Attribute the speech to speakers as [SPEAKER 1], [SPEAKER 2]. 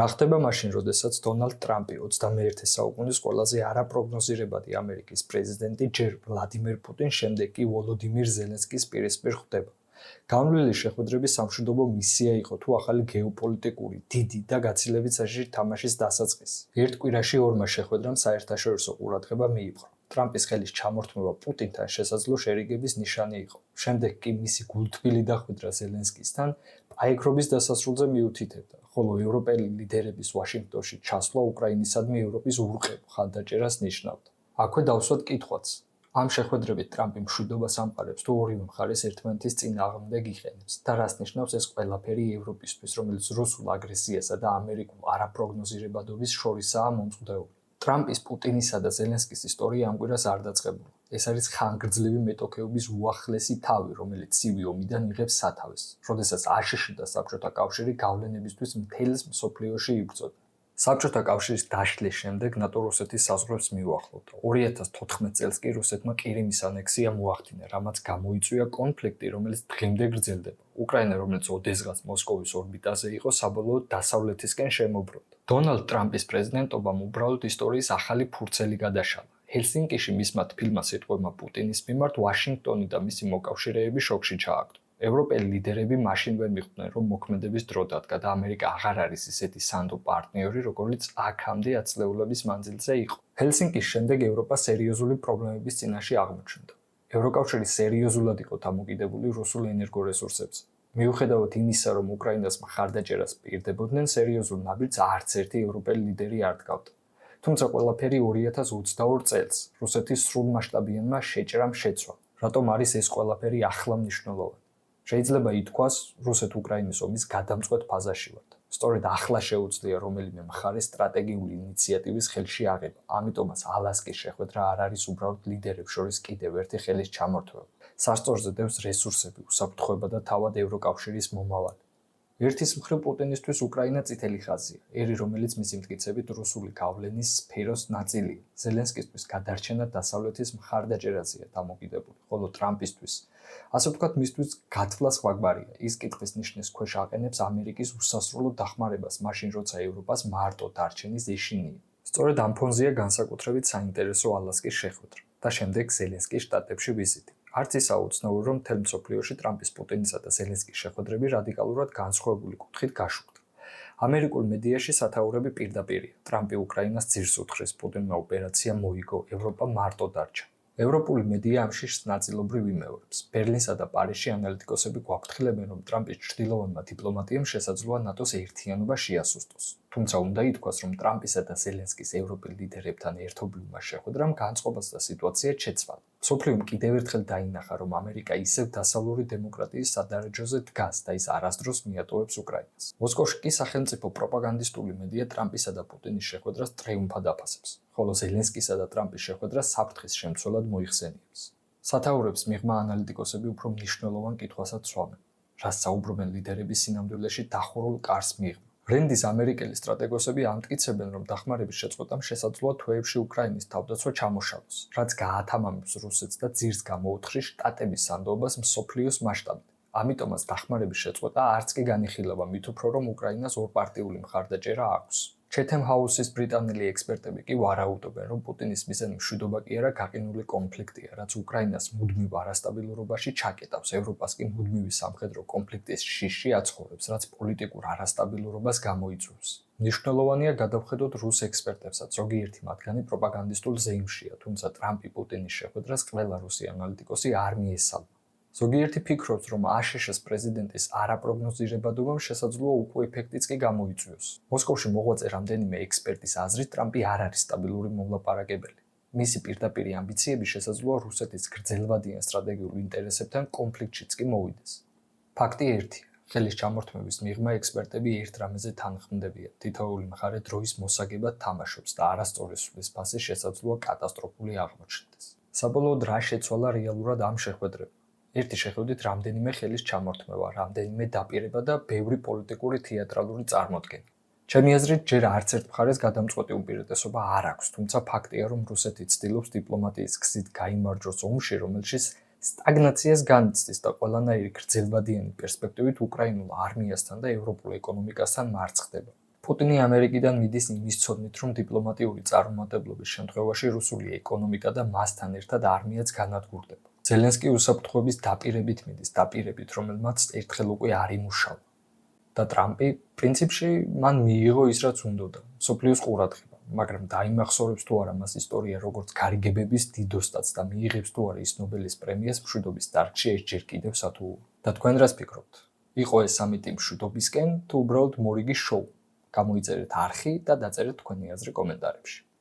[SPEAKER 1] რა ხდება მაშინ, როდესაც დონალდ ტრამპი 21 საუკუნის ყველაზე არაპროგნოზირებადი ამერიკის პრეზიდენტი ჯერ ვლადიმერ პუტინს, შემდეგ კი ვოლოდიმირ ზელენსკის პირისპირ ხვდება. განვლილი შეხვედრების სამშვიდობო მისია იყო თუ ახალი გეოპოლიტიკური დიდი და გაცილებით საშიში თამაშის დასაწყისი. ერთ კვირაში ორმა შეხვედრამ საერთაშორისო ყურადღება მიიპყრო. ტრამპის ხელის ჩამორთმევა პუტინთან შესაძლო შერიგების ნიშანი იყო. შემდეგ კი მისი გულთბილი დახვედრა ზელენსკისთან პაიკრობის დასასრულზე მიუთითებდა, ხოლო ევროპელი ლიდერების ვაშინგტონში ჩასვლა უკრაინისადმი ევროპის ურყევ ხალხდაჭერას ნიშნავდა. აქვე დავსვათ კითხვაც. ამ შეხვედრებით ტრამპი მშვიდობას ამყარებს თუ ორივე მხარეს ერთმანეთის წინააღმდეგ იყენებს და რას ნიშნავს ეს ყველაფერი ევროპისთვის, რომელიც რუსულ აგრესიასა და ამერიკულ არაპროგნოზირებადობის შორისაა მომწყვდეული. ტრამპის, პუტინისა და ზელენსკის ისტორია ამ კვირას არ დაწყებულა. ეს არის ხანგრძლივი მეტოქეობის უახლესი თავი, რომელიც ცივი ომიდან იღებს სათავეს, როდესაც აშშ და საბჭოთა კავშირი გავლენებისთვის მთელს მსოფლიოში იბრძოდა. საბჭოთა კავშირის დაშლის შემდეგ ნატო რუსეთის საზღვრებს მიუახლოვდა. 2014 წელს კი რუსეთმა ყირიმის ანექსია მოახდინა, რამაც გამოიწვია კონფლიქტი, რომელიც დღემდე გრძელდება. უკრაინა, რომელიც ოდესღაც მოსკოვის ორბიტაზე იყო, საბოლოოდ დასავლეთისკენ შემობრუნდა. დონალდ ტრამპის პრეზიდენტობამ უბრალოდ ისტორიის ახალი ფურცელი გადაშალა. ჰელსინკიში მისმა თბილმა სიტყვებმა პუტინის მიმართ ვაშინგტონი და მისი მოკავშირეები შოკში ჩააგდო. ევროპელი ლიდერები მაშინ ვერ მიხვდნენ, რომ მოქმედების დრო დადგა და ამერიკა აღარ არის ისეთი სანდო პარტნიორი, როგორც აქამდე ათწლეულების მანძილზე იყო. ჰელსინკის შემდეგ ევროპა სერიოზული პრობლემების წინაშე აღმოჩნდა. ევროკავშირი სერიოზულად იყო დამოკიდებული რუსულ ენერგორესურსებზე. მიუხედავად იმისა, რომ უკრაინას მხარდაჭერას პირდებოდნენ, სერიოზულ ნაბიჯს არც ერთი ევროპელი ლიდერი არ დგავდა. თუმცა ყველაფერი 2022 წელს რუსეთის სრულმასშტაბიანმა შეჭრამ შეცვალა. რატომ არის ეს ყველაფერი ახლა მნიშვნელოვანი? შეიძლება ითქვას, რუსეთ-უკრაინის ომის გადამწყვეტ ფაზაში ვართ. სწორედ ახლა შეუძლია რომელიმე მხარეს სტრატეგიული ინიციატივის ხელში აღება. ამიტომაც ალასკის შეხვედრა არ არის უბრალოდ ლიდერებს შორის კიდევ ერთი ხელის ჩამორთმევა. სასწორზე დევს რესურსები, უსაფრთხოება და თავად ევროკავშირის მომავალი. ერთის მხრივ პუტინისთვის უკრაინა წითელი ხაზია, ერი რომელიც მისი მტკიცებით რუსული გავლენის სფეროს ნაწილია. ზელენსკისთვის გადარჩენა დასავლეთის მხარდაჭერაზეა დამოკიდებული, ხოლო ტრამპისთვის, ასე ვთქვათ, მისთვის გათვლა სხვაგვარია. ის კითხვის ნიშნის ქვეშ აყენებს ამერიკის უსასრულო დახმარებას, მაშინ როცა ევროპას მარტო დარჩენის ეშინია. სწორედ ამ ფონზეა განსაკუთრებით საინტერესო ალასკის შეხვედრა და შემდეგ ზელენსკის შტატებში ვიზიტი. არც ისაა უცნაური, რომ მთელ მსოფლიოში ტრამპის, პუტინისა და ზელენსკის შეხვედრები რადიკალურად განსხვავებული კუთხით გაშუქდა. ამერიკულ მედიაში სათაურები პირდაპირია. ტრამპი უკრაინას ძირს უთხრეს, პუტინმა ოპერაცია მოიგო, ევროპა მარტო დარჩა. ევროპული მედია ამ შიშს ნაწილობრივ იმეორებს. ბერლინსა და პარიზში ანალიტიკოსები გვაფრთხილებენ, რომ ტრამპის ჩრდილოვანმა დიპლომატიამ შესაძლოა ნატოს ერთიანობა შეასუსტოს. თუმცა უნდა ითქვას, რომ ტრამპისა და ზელენსკის ევროპელ ლიდერებთან ერთობლივმა შეხვედრამ განწყობას და სიტუაცია შეცვალა. მსოფლიომ კიდევ ერთხელ დაინახა, რომ ამერიკა ისევ დასავლური დემოკრატიის სადარაჯოზე დგას და ის არასდროს მიატოვებს უკრაინას. მოსკოვში კი სახელმწიფო პროპაგანდისტული მედია ტრამპისა და პუტინის შეხვედრას ტრიუმფად აფასებს, ხოლო ზელენსკისა და ტრამპის შეხვედრას საფრთხის შემცველად მოიხსენიებს. სათაურებს მიღმა ანალიტიკოსები უფრო მნიშვნელოვან კითხვასაც სვამენ, რაც საუბრობენ ლიდერების სინამდვილეში დახურულ კარს მიღმა. რენდის ამერიკელი სტრატეგოსები ამტკიცებენ, რომ დახმარების შეწყვეტამ შესაძლოა თვეებში უკრაინის თავდაცვა ჩამოშალოს, რაც გაათამამებს რუსეთს და ძირს გამოუთხრის შტატების სანდოობას მსოფლიოს მასშტაბით. ამიტომაც დახმარების შეწყვეტა არც კი განიხილება, მით უფრო რომ უკრაინას ორპარტიული მხარდაჭერა აქვს. ჩეთემ ჰაუსის ბრიტანელი ექსპერტები კი ვარაუდობენ, რომ პუტინის მიზანი მშვიდობა კი არა, გაყინული კონფლიქტია, რაც უკრაინას მუდმივ არასტაბილურობაში ჩაკეტავს, ევროპას კი მუდმივი სამხედრო კონფლიქტის შიში აცხოვრებს, რაც პოლიტიკურ არასტაბილურობას გამოიწვევს. მნიშვნელოვანია გადავხედოთ რუს ექსპერტებსაც, ზოგიერთი მათგანი პროპაგანდისტულ ზეიმშია, თუმცა ტრამპი-პუტინის შეხვედრას ყველა რუსი ანალიტიკოსი არ მიესალმა. ზოგიერთი ფიქრობს, რომ აშშ-ს პრეზიდენტის არაპროგნოზირებადობამ შესაძლოა უკვე ეფექტიც კი გამოიწვიოს. მოსკოვში მოღვაწე რამდენიმე ექსპერტის აზრით, ტრამპი არ არის სტაბილური მომლაპარაკებელი. მისი პირდაპირი ამბიციები შესაძლოა რუსეთის გრძელვადიან სტრატეგიულ ინტერესებთან კონფლიქტშიც კი მოვიდეს. ფაქტი ერთია, ხელის ჩამორთმევის მიღმა ექსპერტები ერთ რამეზე თანხმდებიან. თითოეული მხარე დროის მოსაგებად თამაშობს და არასწორი სულის ფასი შესაძლოა კატასტროფული აღმოჩნდეს. საბოლოოდ რა შეცვალა რეალურად ამ შეხვედრებამ? ერთი შეხედვით რამდენიმე ხელის ჩამორთმევა, რამდენიმე დაპირება და ბევრი პოლიტიკური თეატრალური წარმოდგენა. ჩემი აზრით, ჯერ არც ერთ მხარეს გადამწყვეტი უპირატესობა არ აქვს, თუმცა ფაქტია, რომ რუსეთი ცდილობს დიპლომატიის გზით გაიმარჯვოს ომში, რომელშიც სტაგნაციას განიცდის და ყველანაირი გრძელვადიანი პერსპექტივით უკრაინულ არმიასთან და ევროპულ ეკონომიკასთან მარცხდება. პუტინი ამერიკიდან მიდის იმის ცოდნით, რომ დიპლომატიური წარუმატებლობის შემთხვევაში რუსული ეკონომიკა და მასთან ერთად არმიაც განადგურდება. ზელენსკი უსაფრთხოების დაპირებით მიდის, დაპირებით, რომელმაც ერთხელ უკვე არ იმუშავა. და ტრამპი პრინციპში მან მიიღო ის, რაც უნდოდა, მსოფლიოს ყურადღება, მაგრამ დაიმახსოვრებს თუ არა მას ისტორია როგორც გარიგებების დიდოსტატს და მიიღებს თუ არა ის ნობელის პრემიას მშვიდობის დარგში ერთჯერ კიდევ სათუო. და თქვენ რას ფიქრობთ? იყო ეს სამიტი მშვიდობისკენ თუ უბრალოდ მორიგი შოუ? გამოიწერეთ არხი და დაწერეთ თქვენი აზრი კომენტარებში.